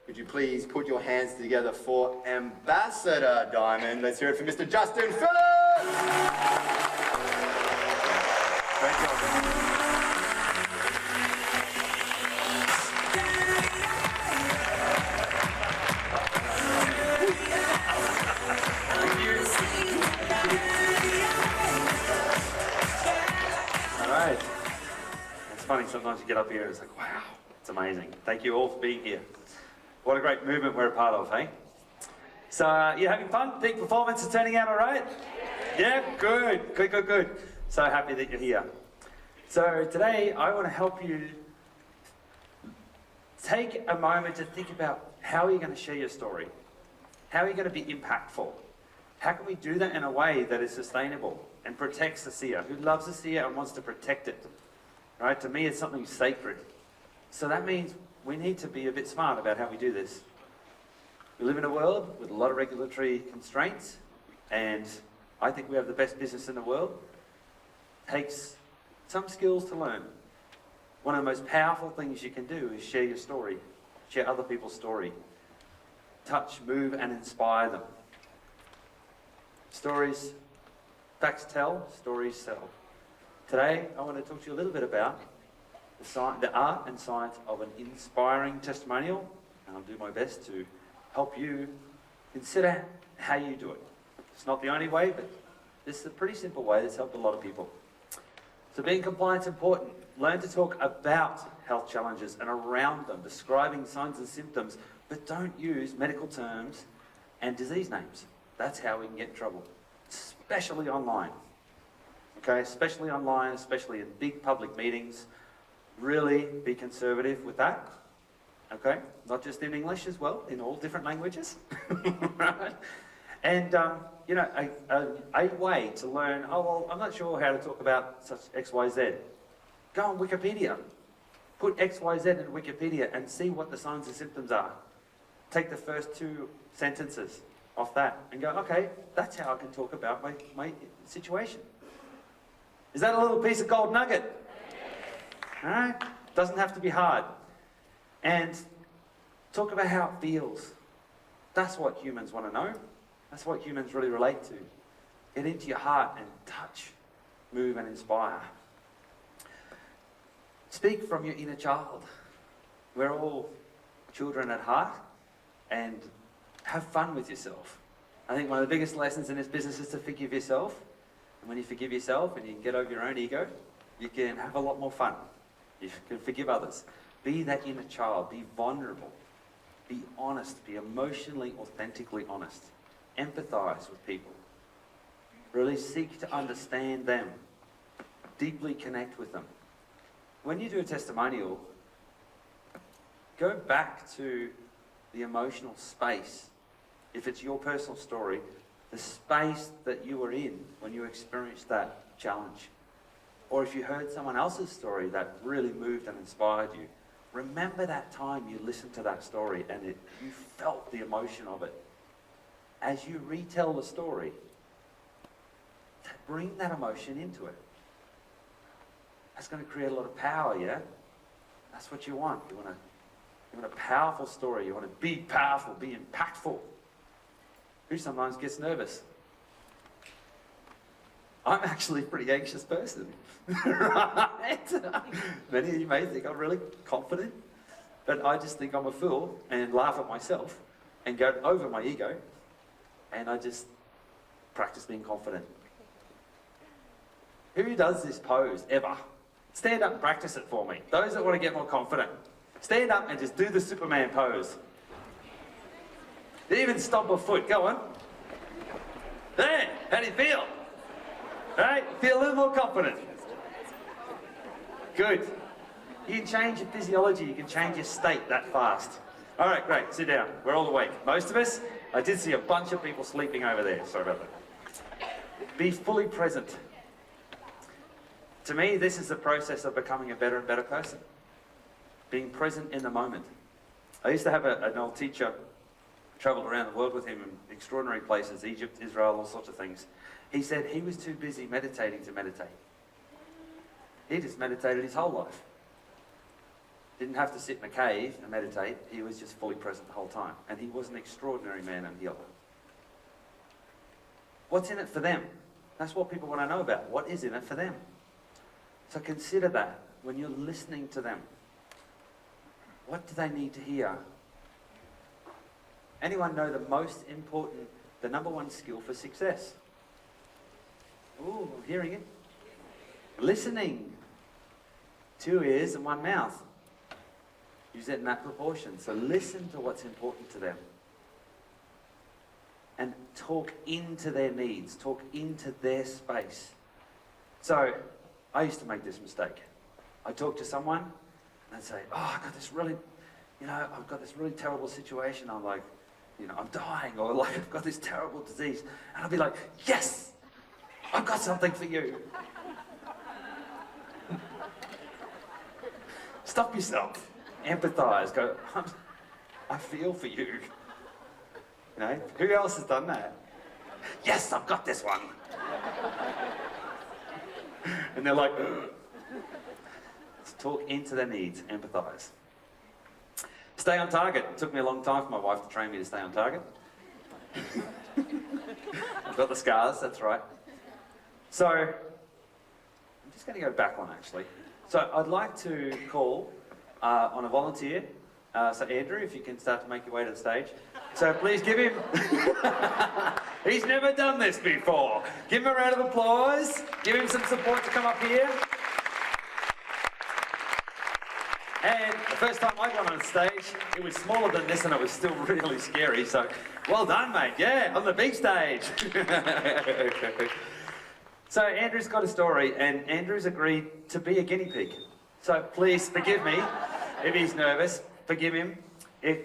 Could you please put your hands together for Ambassador Diamond? Let's hear it for Mr. Justin Phillips! Great job. It's funny, sometimes you get up here and it's like, wow, it's amazing. Thank you all for being here. What a great movement we're a part of, hey? So, you having fun? Peak performance is turning out all right? Yeah, good. So happy that you're here. So today, I want to help you take a moment to think about how are you going to share your story? How are you going to be impactful? How can we do that in a way that is sustainable and protects ASEA? Who loves ASEA and wants to protect it? Right? To me, it's something sacred. So that means we need to be a bit smart about how we do this. We live in a world with a lot of regulatory constraints, and I think we have the best business in the world. It takes some skills to learn. One of the most powerful things you can do is share your story, share other people's story. Touch, move, and inspire them. Stories, facts tell, stories sell. Today, I want to talk to you a little bit about the art and science of an inspiring testimonial, and I'll do my best to help you consider how you do it. It's not the only way, but this is a pretty simple way that's helped a lot of people. So being compliant is important. Learn to talk about health challenges and around them, describing signs and symptoms, but don't use medical terms and disease names. That's how we can get in trouble, especially online. Okay, especially online, especially in big public meetings. Really be conservative with that. Okay, not just in English as well, in all different languages. Right? And you know, a way to learn, oh well, I'm not sure how to talk about such XYZ. Go on Wikipedia. Put XYZ in Wikipedia and see what the signs and symptoms are. Take the first 2 sentences off that and go, okay, that's how I can talk about my situation. Is that a little piece of gold nugget? All right? Doesn't have to be hard. And talk about how it feels. That's what humans want to know. That's what humans really relate to. Get into your heart and touch, move, and inspire. Speak from your inner child. We're all children at heart, and have fun with yourself. I think one of the biggest lessons in this business is to forgive yourself. And when you forgive yourself and you can get over your own ego, you can have a lot more fun. You can forgive others. Be that inner child. Be vulnerable. Be honest. Be emotionally, authentically honest. Empathize with people. Really seek to understand them. Deeply connect with them. When you do a testimonial, go back to the emotional space. If it's your personal story, the space that you were in when you experienced that challenge. Or if you heard someone else's story that really moved and inspired you, remember that time you listened to that story and you felt the emotion of it. As you retell the story, bring that emotion into it. That's going to create a lot of power, yeah? That's what you want. You want a powerful story. You want to be powerful, be impactful. Who sometimes gets nervous? I'm actually a pretty anxious person, right? Many of you may think I'm really confident, but I just think I'm a fool and laugh at myself and go over my ego, and I just practice being confident. Who does this pose ever? Stand up and practice it for me. Those that want to get more confident, stand up and just do the Superman pose. Even stomp a foot. Go on. There. How do you feel? Right? Feel a little more confident. Good. You can change your physiology. You can change your state that fast. All right, great. Sit down. We're all awake. Most of us. I did see a bunch of people sleeping over there. Sorry about that. Be fully present. To me, this is the process of becoming a better and better person. Being present in the moment. I used to have an old teacher. Travelled around the world with him in extraordinary places, Egypt, Israel, all sorts of things. He said he was too busy meditating to meditate. He just meditated his whole life. didn't have to sit in a cave and meditate. He was just fully present the whole time. And he was an extraordinary man and healer. What's in it for them? That's what people want to know about. What is in it for them? So consider that when you're listening to them. What do they need to hear? Anyone know the most important, the number one skill for success? Ooh, I'm hearing it. Listening. 2 ears and 1 mouth. Use it in that proportion. So listen to what's important to them. And talk into their needs. Talk into their space. So, I used to make this mistake. I'd talk to someone and I'd say, oh, I've got this really terrible situation. I'm like, I'm dying, or like, I've got this terrible disease. And I'll be like, yes, I've got something for you. Stop yourself. Empathize. Go, I feel for you. Who else has done that? Yes, I've got this one. And they're like, ugh. Let's talk into their needs, empathize. Stay on target. It took me a long time for my wife to train me to stay on target. I've got the scars, that's right. So, I'm just going to go back one actually. So, I'd like to call on a volunteer. So, Andrew, if you can start to make your way to the stage. So, please give him... He's never done this before. Give him a round of applause. Give him some support to come up here. And the first time I got on stage, it was smaller than this and it was still really scary. So, well done, mate. Yeah, on the big stage. So, Andrew's got a story and Andrew's agreed to be a guinea pig. So, please forgive me if he's nervous. Forgive him. If,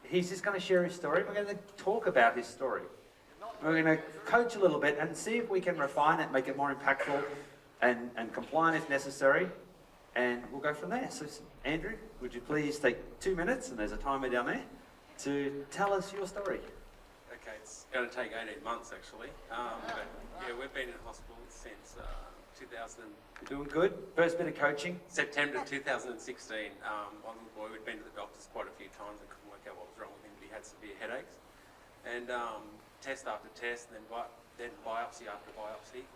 he's just going to share his story. We're going to talk about his story. We're going to coach a little bit and see if we can refine it, make it more impactful and compliant if necessary. And we'll go from there. So, Andrew, would you please take 2 minutes, and there's a timer down there, to tell us your story. Okay, it's going to take 18 months actually. But yeah, we've been in hospital since 2000. You're doing good. First bit of coaching. September 2016. My little boy, we'd been to the doctors quite a few times and couldn't work out what was wrong with him, but he had severe headaches. And test after test, and then biopsy after biopsy.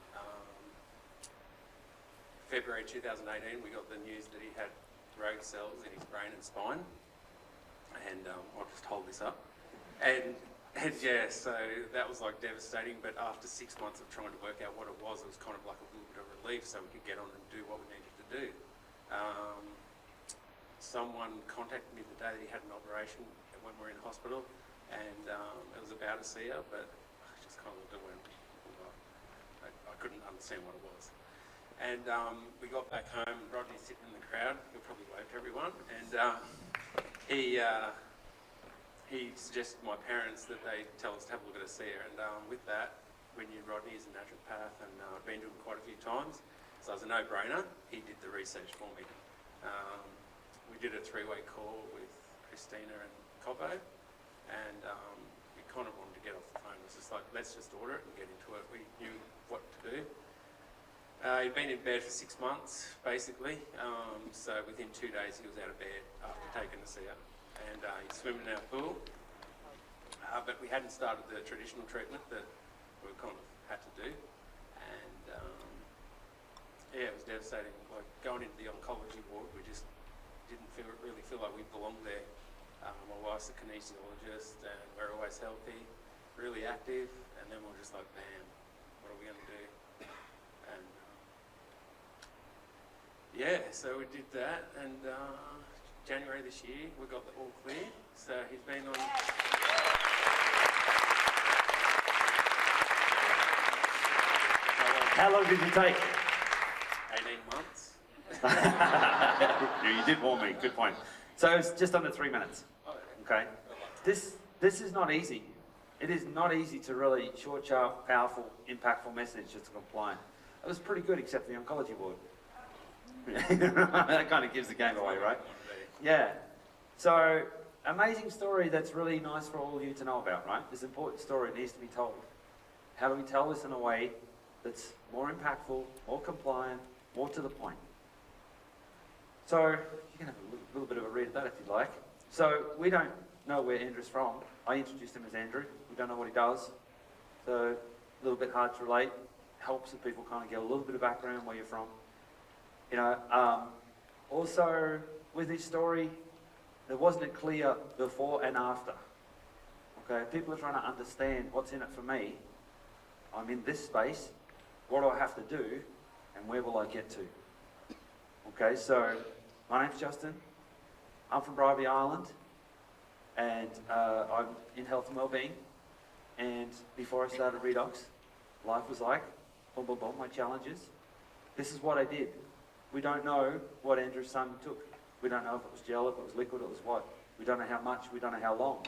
February 2018, we got the news that he had rogue cells in his brain and spine. And I'll just hold this up. And yeah, so that was like devastating, but after 6 months of trying to work out what it was kind of like a little bit of relief so we could get on and do what we needed to do. Someone contacted me the day that he had an operation when we were in hospital, and it was about ASEA, but I just kind of looked at it and went, I couldn't understand what it was. And we got back home, Rodney's sitting in the crowd, he'll probably wave to everyone, and he suggested to my parents that they tell us to have a look at ASEA, and with that, we knew Rodney is a naturopath, and I'd been to him quite a few times, so it was a no-brainer. He did the research for me. We did a 3-way call with Christina and Cobbo, and we kind of wanted to get off the phone. It was just like, let's just order it and get into it. We knew what to do. He'd been in bed for 6 months, basically, so within 2 days he was out of bed after taking ASEA. And he's swimming in our pool, but we hadn't started the traditional treatment that we kind of had to do, and yeah, it was devastating. Like going into the oncology ward, we just didn't really feel like we belonged there. My wife's a kinesiologist, and we're always healthy, really active, and then we're just like, bam, what are we going to do? And yeah, so we did that, and January this year, we got the all clear, so he's been on... How long did you take? 18 months. You did warn me, good point. So it's just under 3 minutes. Okay. This is not easy. It is not easy to really short, sharp, powerful, impactful message that's compliant. It was pretty good except for the oncology ward. That kind of gives the game away, right? Yeah. So, amazing story that's really nice for all of you to know about, right? This important story needs to be told. How do we tell this in a way that's more impactful, more compliant, more to the point? So you can have a little bit of a read of that if you'd like. So we don't know where Andrew's from. I introduced him as Andrew. We don't know what he does. So a little bit hard to relate. Helps if people kind of get a little bit of background where you're from. You know, also with his story, there wasn't a clear before and after. Okay, people are trying to understand what's in it for me. I'm in this space. What do I have to do? And where will I get to? Okay, so my name's Justin. I'm from Bribie Island, and I'm in health and wellbeing. And before I started Redox, life was like, boom, boom, boom, my challenges. This is what I did. We don't know what Andrew's son took. We don't know if it was gel, if it was liquid, it was what. We don't know how much, we don't know how long.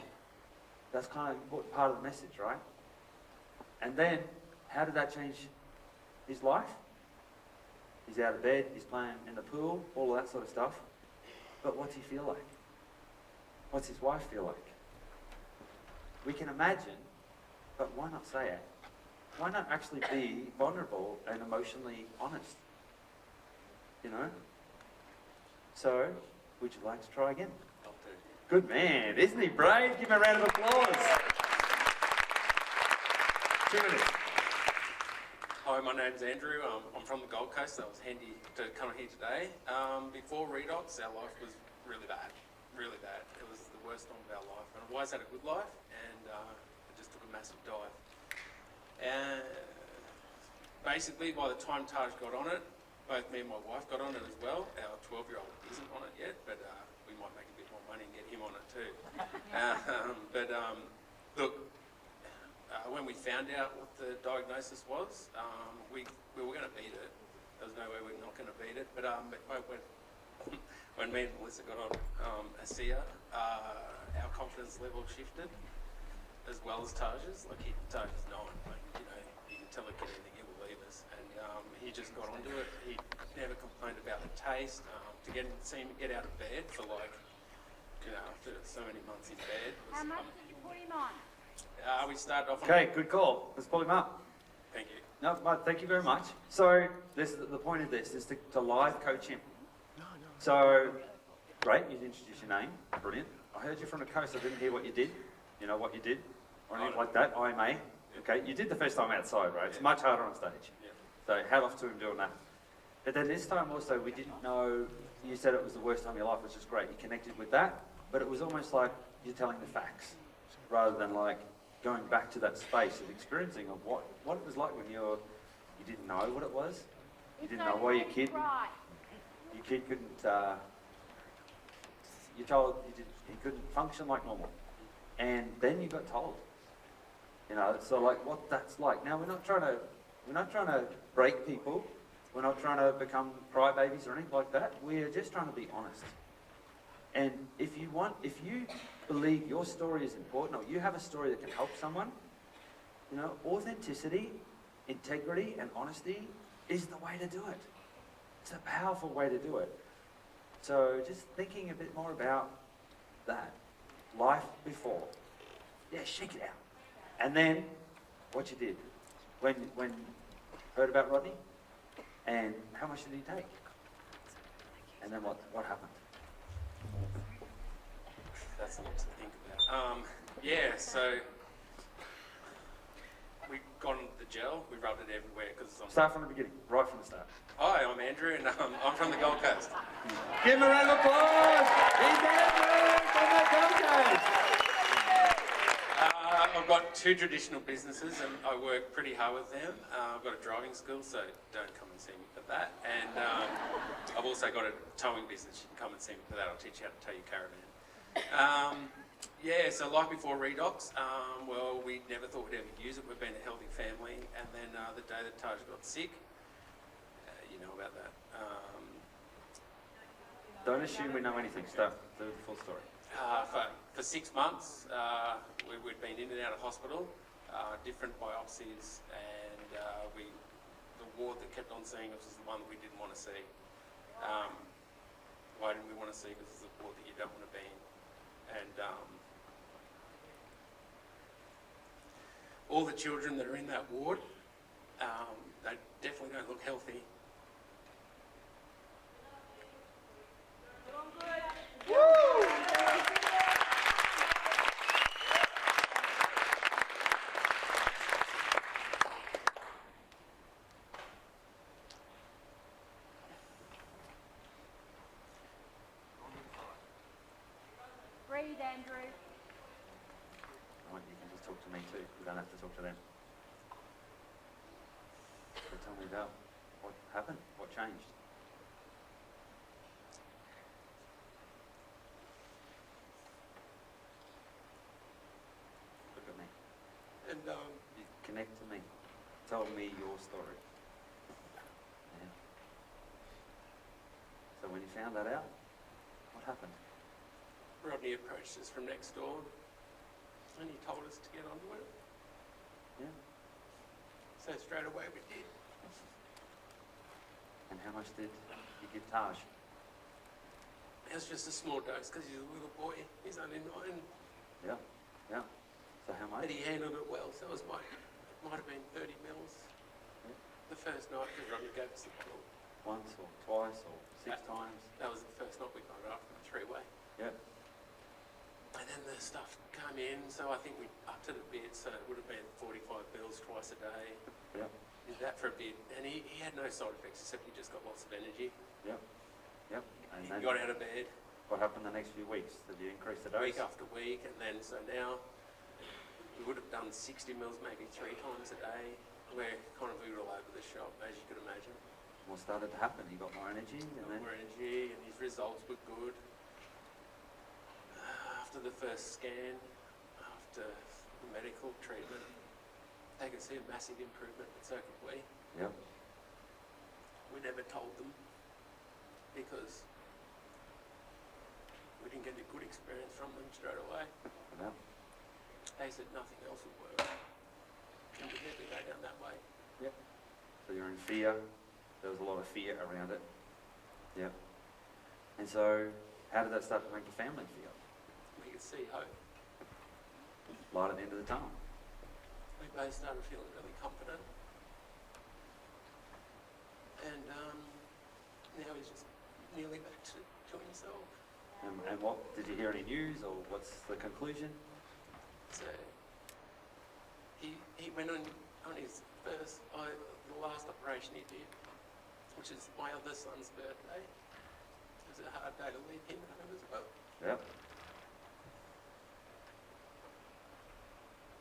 That's kind of an important part of the message, right? And then, how did that change his life? He's out of bed, he's playing in the pool, all of that sort of stuff. But what's he feel like? What's his wife feel like? We can imagine, but why not say it? Why not actually be vulnerable and emotionally honest? You know? So, would you like to try again? I'll do. Good man, isn't he brave? Give him a round of applause. 2 minutes. Hi, my name's Andrew. I'm from the Gold Coast, so it was handy to come here today. Before Redox, our life was really bad, really bad. It was the worst time of our life. And I've always had a good life, and it just took a massive dive. And basically, by the time Taj got on it, both me and my wife got on it as well. Our 12-year-old isn't on it yet, but we might make a bit more money and get him on it too. Look, when we found out what the diagnosis was, we were going to beat it. There was no way we're not going to beat it. But when me and Melissa got on ASEA, our confidence level shifted, as well as Taj's. Like Taj is 9, but you know, you can tell a kid anything, he will leave us. And he just got onto it. He never complained about the taste. To see him get out of bed for like, you know, after so many months in bed. How much did you put him on? We started off on... Okay, good call. Let's pull him up. Thank you. No, but thank you very much. So, the point of this is to live coach him. So, great, you introduced your name. Brilliant. I heard you from the coast. I didn't hear what you did. You know what you did? Or anything like that? IMA. Okay, you did the first time outside, right? It's much harder on stage. Yeah. So, hat off to him doing that. But then this time also, we didn't know, you said it was the worst time of your life, which is great. You connected with that, but it was almost like you're telling the facts, rather than like going back to that space of experiencing of what it was like when you didn't know what it was. You didn't know why your kid couldn't, you told he couldn't function like normal. And then you got told. You know, so like what that's like. Now we're not trying to break people. We're not trying to become crybabies or anything like that. We're just trying to be honest. And if you believe your story is important, or you have a story that can help someone, you know, authenticity, integrity, and honesty is the way to do it. It's a powerful way to do it. So just thinking a bit more about that. Life before. Yeah, shake it out. And then what you did. When heard about Rodney? And how much did he take? And then what happened? That's a lot to think about. Yeah, so we got on the gel, we rubbed it everywhere because Start from the beginning, right from the start. Hi, I'm Andrew, and I'm from the Gold Coast. Give him a round of applause! He's Andrew from the Gold Coast! I've got 2 traditional businesses, and I work pretty hard with them. I've got a driving school, so don't come and see me for that. And I've also got a towing business. You can come and see me for that. I'll teach you how to tow your caravan. Yeah, so like before Redox, well, we never thought we'd ever use it. We've been a healthy family. And then the day that Taj got sick, you know about that. Don't assume we know anything. Start the full story. For 6 months, we'd been in and out of hospital, different biopsies, and the ward that kept on seeing us was the one that we didn't want to see. Why didn't we want to see? Because it's a ward that you don't want to be in. And all the children that are in that ward, they definitely don't look healthy. Andrew. Right, you can just talk to me too. You don't have to talk to them. So tell me about what happened, what changed. Look at me. And You connect to me. Tell me your story. Yeah. So when you found that out, what happened? Rodney approached us from next door and he told us to get onto it. Yeah. So straight away we did. And how much did you give Taj? It was just a small dose because he's a little boy. He's only 9. Yeah. Yeah. So how much? But he handled it well, so it might have been 30 mils. Yeah. The first night, because Rodney gave us the bottle. Once or twice or 6 times? That was the first night we got it after the 3-way. Yep. And then the stuff came in, so I think we upped it a bit, so it would have been 45 mils twice a day. Yep. Did that for a bit, and he had no side effects except he just got lots of energy. Yep. Yep. And He then got out of bed what happened the next few weeks? Did you increase the dose? week after week, and then so now we would have done 60 mils maybe 3 times a day. We're kind of all over the shop, as you could imagine. What started to happen? He got more energy and then? More energy, and his results were good. After the first scan, after the medical treatment, they could see a massive improvement, and so could we. Yep. We never told them because we didn't get a good experience from them straight away. Yep. They said nothing else would work. And we never go down that way. Yep. So you're in fear. There was a lot of fear around it. Yep. And so how did that start to make the family feel? We could see hope. Light at the end of the tunnel. We both started feeling really confident. And now he's just nearly back to himself. And what, did you hear any news or what's the conclusion? So he went on his first, the last operation he did, which is my other son's birthday. It was a hard day to leave him home as well. Yep.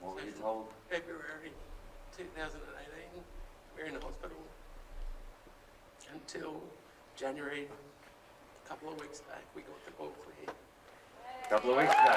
What were you told? February 2018, we're in the hospital until January, a couple of weeks back, we got the ball clear. A couple of weeks ago.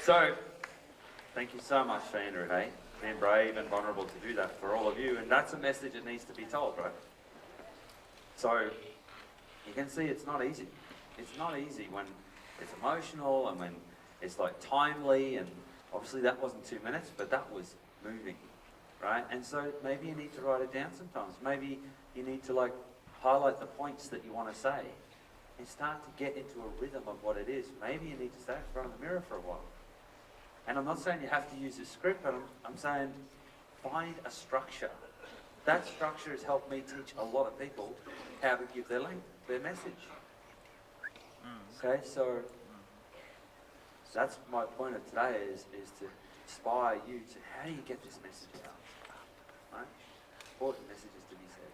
So, thank you so much for Andrew, hey? Being brave and vulnerable to do that for all of you, and that's a message that needs to be told, right? So, you can see it's not easy. It's not easy when it's emotional and when it's like timely, and obviously that wasn't 2 minutes, but that was moving, right? And so maybe you need to write it down sometimes. Maybe you need to like highlight the points that you want to say and start to get into a rhythm of what it is. Maybe you need to stay in front of the mirror for a while. And I'm not saying you have to use a script, but I'm saying find a structure. That structure has helped me teach a lot of people how to give their message. Okay, so that's my point of today is to inspire you to how do you get this message out? Right? Important messages to be said.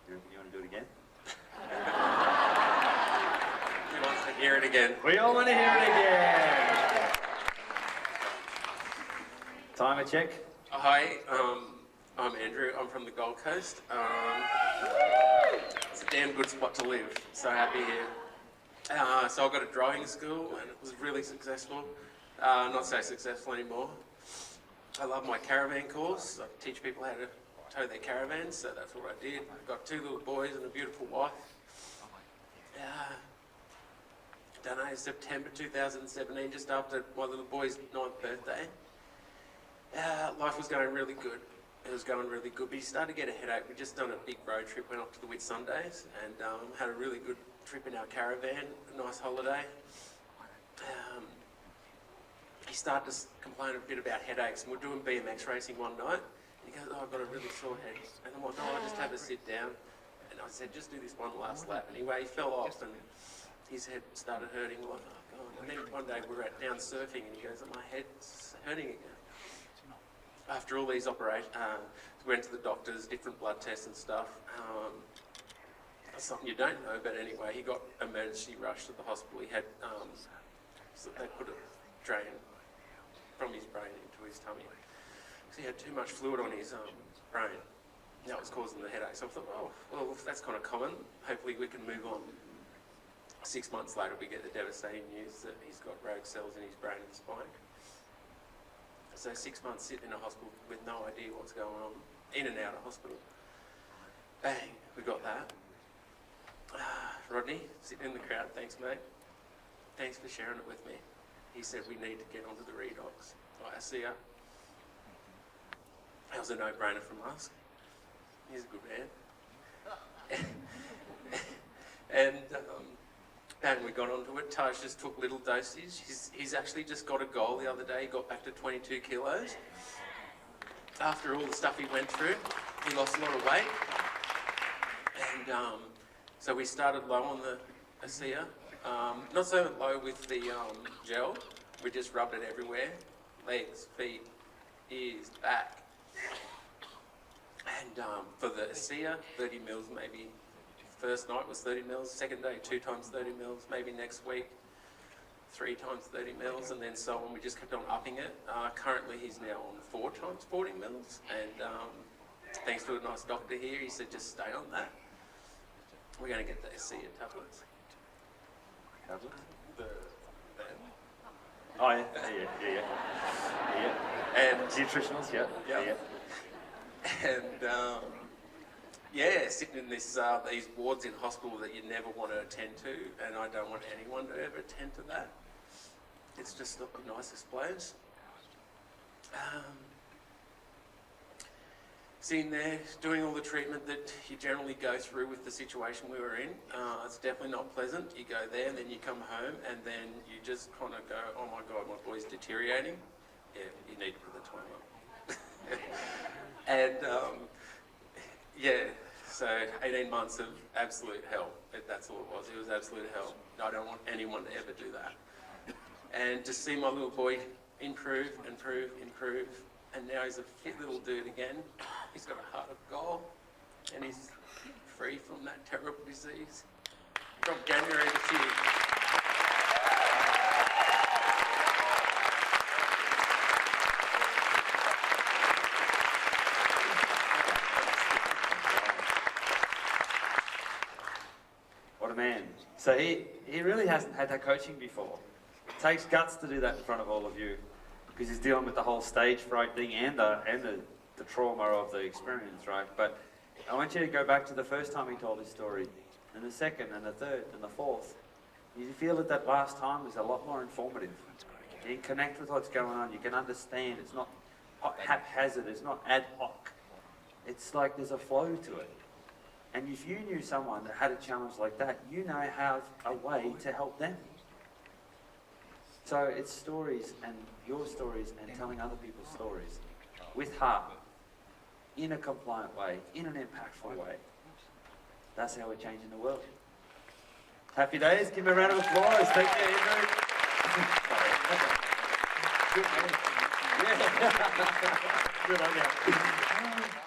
You want to do it again? Who wants to hear it again? We all want to hear it again. Timer check. Hi, I'm Andrew. I'm from the Gold Coast. It's a damn good spot to live. So happy here. So I got a driving school and it was really successful. Not so successful anymore. I love my caravan course. I teach people how to tow their caravans, so that's what I did. I've got 2 little boys and a beautiful wife. Don't know, September 2017, just after my little boy's 9th birthday. Life was going really good. it was going really good, but he started to get a headache. We'd just done a big road trip, went up to the Whitsundays, and had a really good trip in our caravan, a nice holiday. He started to complain a bit about headaches, and we're doing BMX racing one night. And he goes, "Oh, I've got a really sore head." And I'm like, "No, I just have a sit down." And I said, "Just do this one last lap." Anyway, he fell off, and his head started hurting. We're like, "Oh, God." And then one day we were down surfing, and he goes, "My head's hurting again." After all these operations, we went to the doctors, different blood tests and stuff. Something you don't know, but anyway, he got emergency rushed to the hospital. He had, so they put a drain from his brain into his tummy. So he had too much fluid on his brain. That was causing the headache. So I thought, oh, well, that's kind of common. Hopefully we can move on. 6 months later, we get the devastating news that he's got rogue cells in his brain and spine. So 6 months sitting in a hospital with no idea what's going on, in and out of hospital. Bang, we got that. Rodney, sitting in the crowd, thanks mate. Thanks for sharing it with me. He said we need to get onto the redox by ASEA. That was a no-brainer from us. He's a good man. And bang, we got onto it. Taj just took little dosage. He's actually just got a goal the other day. He got back to 22 kilos. After all the stuff he went through, he lost a lot of weight. And so we started low on the ASEA. Not so low with the gel. We just rubbed it everywhere. Legs, feet, ears, back. And for the ASEA, 30 mils maybe. First night was 30 mils, second day 2 times 30 mils, maybe next week 3 times 30 mils, and then so on. We just kept on upping it. Currently he's now on 4 times 40 mils, and thanks to a nice doctor here, he said just stay on that. We're going to get the ASEA tablets. Tablets? The Oh, yeah. and Nutritionals, yeah. And yeah, sitting in this these wards in hospital that you never want to attend to, and I don't want anyone to ever attend to that. It's just not the nicest place. Sitting there, doing all the treatment that you generally go through with the situation we were in. It's definitely not pleasant. You go there, and then you come home, and then you just kind of go, "Oh my God, my boy's deteriorating." Yeah, you need to put the time up. And yeah, so 18 months of absolute hell. That's all it was. It was absolute hell. I don't want anyone to ever do that. And to see my little boy improve, and now he's a fit little dude again. He's got a heart of gold, and he's free from that terrible disease from January this year. What a man. So he really hasn't had that coaching before. It takes guts to do that in front of all of you, because he's dealing with the whole stage fright thing and the trauma of the experience, right? But I want you to go back to the first time he told his story, and the second, and the third, and the fourth. You feel that last time was a lot more informative. You can connect with what's going on. You can understand. It's not haphazard. It's not ad hoc. It's like there's a flow to it. And if you knew someone that had a challenge like that, you now have a way to help them. So it's stories, and your stories, and telling other people's stories with heart, in a compliant way, in an impactful way. That's how we're changing the world. Happy days. Give me a round of applause. Thank you, Andrew. Good, man. Yeah. Good on you.